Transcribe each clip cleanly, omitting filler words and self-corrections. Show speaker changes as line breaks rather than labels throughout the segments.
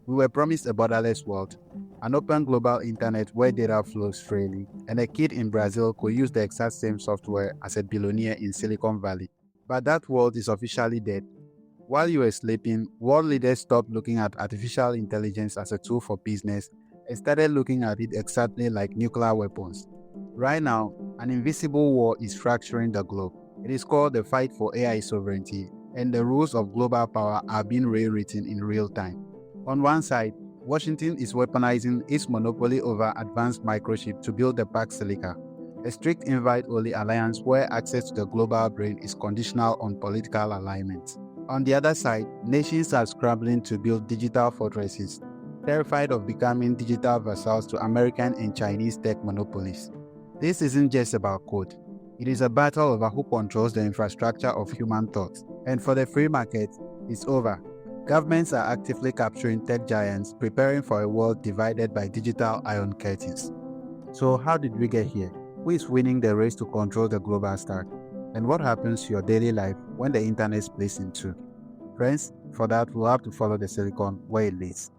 We were promised a borderless world, an open global internet where data flows freely, and a kid in Brazil could use the exact same software as a billionaire in Silicon Valley. But that world is officially dead. While you were sleeping, world leaders stopped looking at artificial intelligence as a tool for business and started looking at it exactly like nuclear weapons. Right now, an invisible war is fracturing the globe. It is called the fight for AI sovereignty, and the rules of global power are being rewritten in real time. On one side, Washington is weaponizing its monopoly over advanced microchip to build the Pax Silica, a strict invite-only alliance where access to the global brain is conditional on political alignment. On the other side, nations are scrambling to build digital fortresses, terrified of becoming digital vassals to American and Chinese tech monopolies. This isn't just about code. It is a battle over who controls the infrastructure of human thought. And for the free market, it's over. Governments are actively capturing tech giants, preparing for a world divided by digital iron curtains. So how did we get here? Who is winning the race to control the global stack? And what happens to your daily life when the internet splits in two? Friends, for that we'll have to follow the silicon where it leads.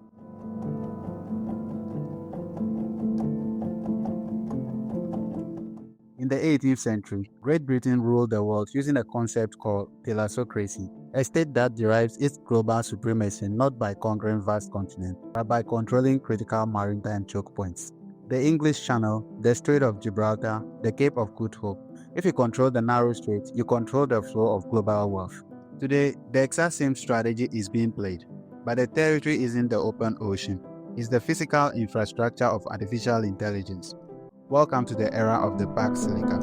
In the 18th century, Great Britain ruled the world using a concept called thalassocracy, a state that derives its global supremacy not by conquering vast continents, but by controlling critical maritime choke points. The English Channel, the Strait of Gibraltar, the Cape of Good Hope. If you control the narrow strait, you control the flow of global wealth. Today, the exact same strategy is being played, but the territory isn't the open ocean. It's the physical infrastructure of artificial intelligence. Welcome to the era of the Pax Silica.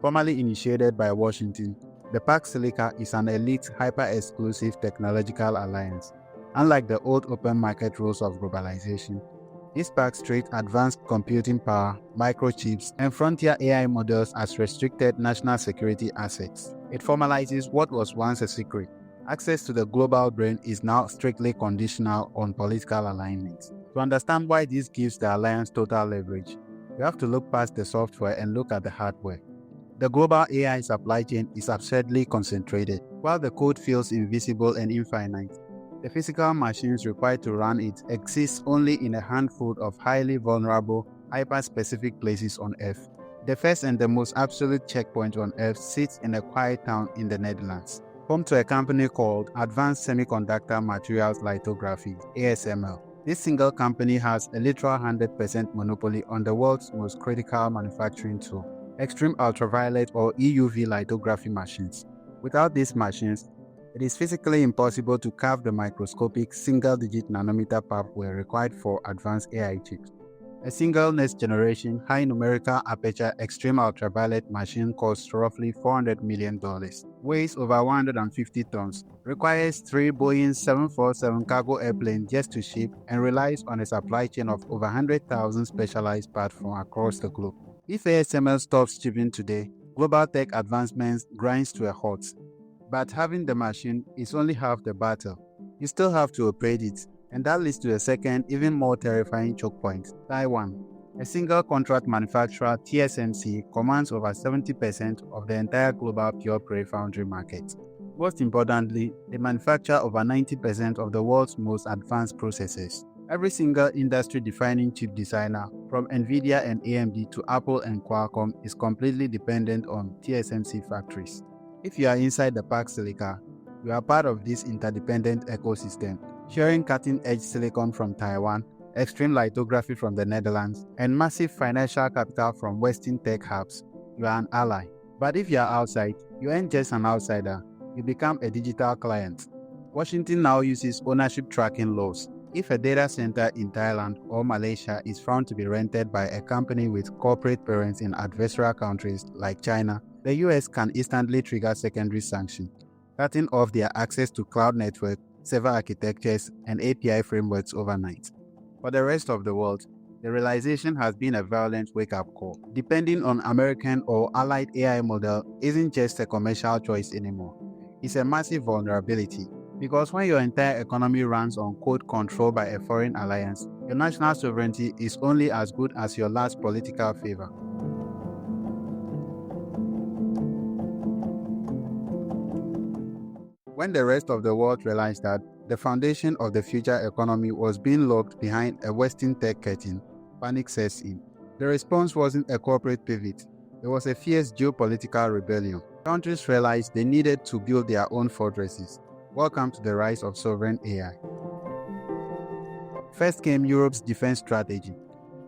Formally initiated by Washington, the Pax Silica is an elite, hyper-exclusive technological alliance. Unlike the old open market rules of globalization, this Pax treats advanced computing power, microchips, and frontier AI models as restricted national security assets. It formalizes what was once a secret. Access to the global brain is now strictly conditional on political alignment. To understand why this gives the alliance total leverage, you have to look past the software and look at the hardware. The global AI supply chain is absurdly concentrated. While the code feels invisible and infinite, the physical machines required to run it exist only in a handful of highly vulnerable, hyper-specific places on Earth. The first and the most absolute checkpoint on Earth sits in a quiet town in the Netherlands, home to a company called Advanced Semiconductor Materials Lithography, ASML. This single company has a literal 100% monopoly on the world's most critical manufacturing tool, extreme ultraviolet or EUV lithography machines. Without these machines, it is physically impossible to carve the microscopic single-digit nanometer pathway required for advanced AI chips. A single next-generation high numerical aperture extreme ultraviolet machine costs roughly $400 million, weighs over 150 tons, requires 3 Boeing 747 cargo airplanes just to ship, and relies on a supply chain of over 100,000 specialized parts from across the globe. If ASML stops shipping today, global tech advancements grinds to a halt. But having the machine is only half the battle. You still have to operate it, and that leads to a second, even more terrifying choke point: Taiwan. A single contract manufacturer, TSMC, commands over 70% of the entire global pure play foundry market. Most importantly, they manufacture over 90% of the world's most advanced processors. Every single industry-defining chip designer, from Nvidia and AMD to Apple and Qualcomm, is completely dependent on TSMC factories. If you are inside the Pax Silica, you are part of this interdependent ecosystem, sharing cutting-edge silicon from Taiwan, extreme lithography from the Netherlands, and massive financial capital from Western tech hubs. You are an ally. But if you are outside, you ain't just an outsider, you become a digital client. Washington now uses ownership tracking laws. If a data center in Thailand or Malaysia is found to be rented by a company with corporate parents in adversarial countries like China, the US can instantly trigger secondary sanctions, cutting off their access to cloud network, server architectures, and API frameworks overnight. For the rest of the world, the realization has been a violent wake-up call. Depending on American or allied AI model isn't just a commercial choice anymore. It's a massive vulnerability. Because when your entire economy runs on code controlled by a foreign alliance, your national sovereignty is only as good as your last political favor. When the rest of the world realized that, the foundation of the future economy was being locked behind a Western tech curtain, panic sets in. The response wasn't a corporate pivot, it was a fierce geopolitical rebellion. Countries realized they needed to build their own fortresses. Welcome to the rise of sovereign AI. First came Europe's defense strategy.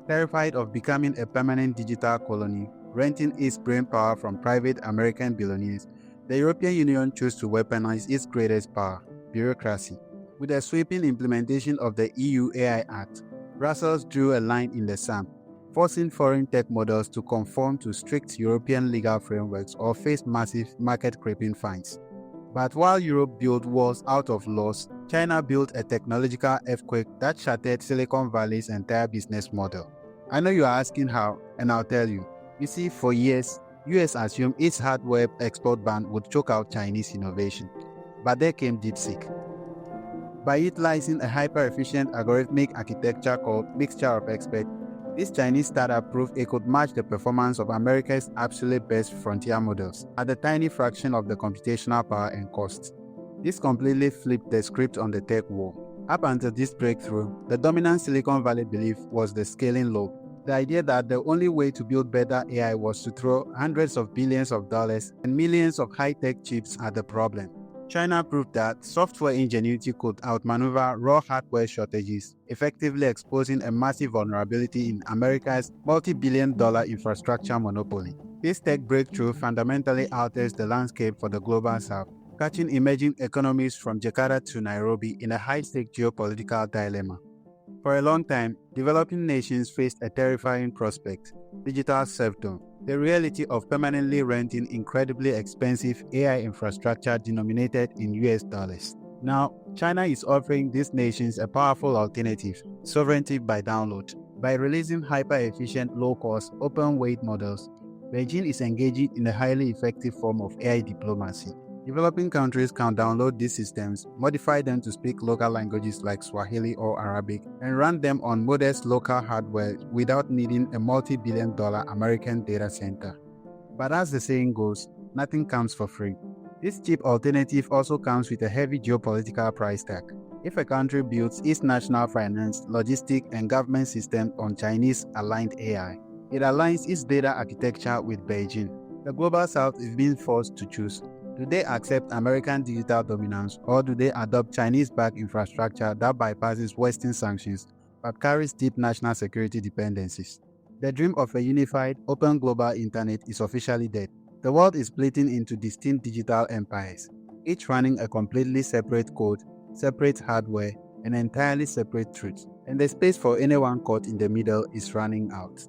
Terrified of becoming a permanent digital colony, renting its brainpower from private American billionaires, the European Union chose to weaponize its greatest power, bureaucracy. With the sweeping implementation of the EU AI Act, Brussels drew a line in the sand, forcing foreign tech models to conform to strict European legal frameworks or face massive market-creeping fines. But while Europe built walls out of laws, China built a technological earthquake that shattered Silicon Valley's entire business model. I know you are asking how, and I'll tell you. You see, for years, US assumed its hardware export ban would choke out Chinese innovation. But there came DeepSeek. By utilizing a hyper-efficient algorithmic architecture called Mixture of Experts, this Chinese startup proved it could match the performance of America's absolute best frontier models at a tiny fraction of the computational power and cost. This completely flipped the script on the tech war. Up until this breakthrough, the dominant Silicon Valley belief was the scaling law. The idea that the only way to build better AI was to throw hundreds of billions of dollars and millions of high-tech chips at the problem. China proved that software ingenuity could outmaneuver raw hardware shortages, effectively exposing a massive vulnerability in America's multi-billion-dollar infrastructure monopoly. This tech breakthrough fundamentally alters the landscape for the global south, catching emerging economies from Jakarta to Nairobi in a high-stake geopolitical dilemma. For a long time, developing nations faced a terrifying prospect: digital serfdom, the reality of permanently renting incredibly expensive AI infrastructure denominated in US dollars. Now, China is offering these nations a powerful alternative: sovereignty by download. By releasing hyper-efficient, low-cost, open-weight models, Beijing is engaging in a highly effective form of AI diplomacy. Developing countries can download these systems, modify them to speak local languages like Swahili or Arabic, and run them on modest local hardware without needing a multi-billion-dollar American data center. But as the saying goes, nothing comes for free. This cheap alternative also comes with a heavy geopolitical price tag. If a country builds its national finance, logistics, and government system on Chinese-aligned AI, it aligns its data architecture with Beijing. The global south is being forced to choose. Do they accept American digital dominance, or do they adopt Chinese-backed infrastructure that bypasses Western sanctions but carries deep national security dependencies? The dream of a unified, open global internet is officially dead. The world is splitting into distinct digital empires, each running a completely separate code, separate hardware, and entirely separate truth. And the space for anyone caught in the middle is running out.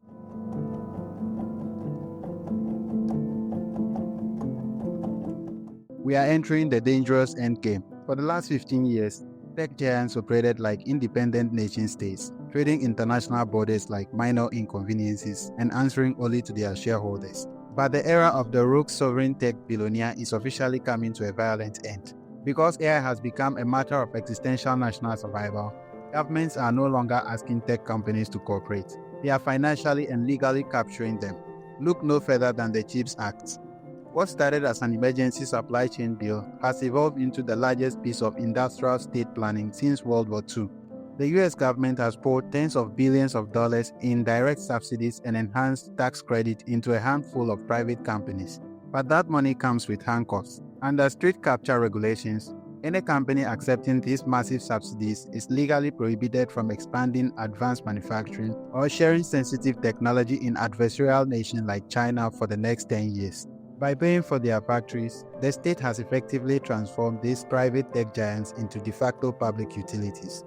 We are entering the dangerous endgame. For the last 15 years, tech giants operated like independent nation-states, trading international borders like minor inconveniences and answering only to their shareholders. But the era of the rogue sovereign tech billionaire is officially coming to a violent end. Because AI has become a matter of existential national survival, governments are no longer asking tech companies to cooperate. They are financially and legally capturing them. Look no further than the CHIPS Act. What started as an emergency supply chain bill has evolved into the largest piece of industrial state planning since World War II. The US government has poured tens of billions of dollars in direct subsidies and enhanced tax credit into a handful of private companies. But that money comes with handcuffs. Under strict capture regulations, any company accepting these massive subsidies is legally prohibited from expanding advanced manufacturing or sharing sensitive technology in adversarial nations like China for the next 10 years. By paying for their factories, the state has effectively transformed these private tech giants into de facto public utilities.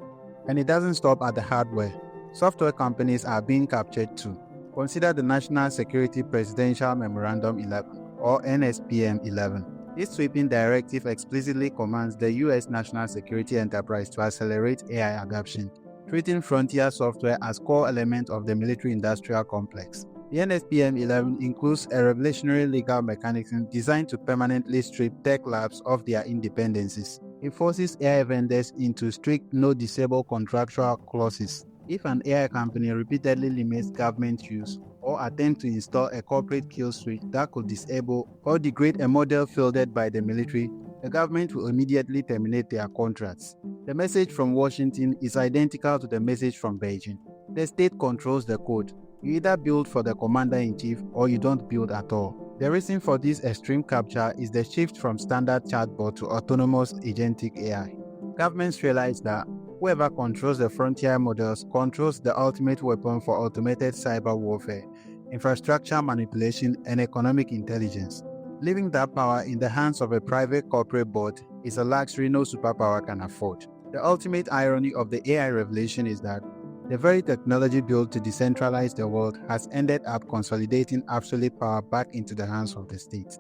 And it doesn't stop at the hardware. Software companies are being captured too. Consider the National Security Presidential Memorandum 11, or NSPM 11. This sweeping directive explicitly commands the US national security enterprise to accelerate AI adoption, treating frontier software as core element of the military-industrial complex. The NSPM 11 includes a revolutionary legal mechanism designed to permanently strip tech labs of their independencies. It forces AI vendors into strict no-disable contractual clauses. If an AI company repeatedly limits government use or attempts to install a corporate kill switch that could disable or degrade a model fielded by the military, the government will immediately terminate their contracts. The message from Washington is identical to the message from Beijing. The state controls the code. You either build for the commander-in-chief or you don't build at all. The reason for this extreme capture is the shift from standard chatbot to autonomous agentic AI. Governments realize that whoever controls the frontier models controls the ultimate weapon for automated cyber warfare, infrastructure manipulation, and economic intelligence. Leaving that power in the hands of a private corporate board is a luxury no superpower can afford. The ultimate irony of the AI revolution is that the very technology built to decentralize the world has ended up consolidating absolute power back into the hands of the state.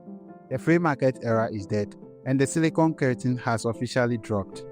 The free market era is dead, and the silicon curtain has officially dropped.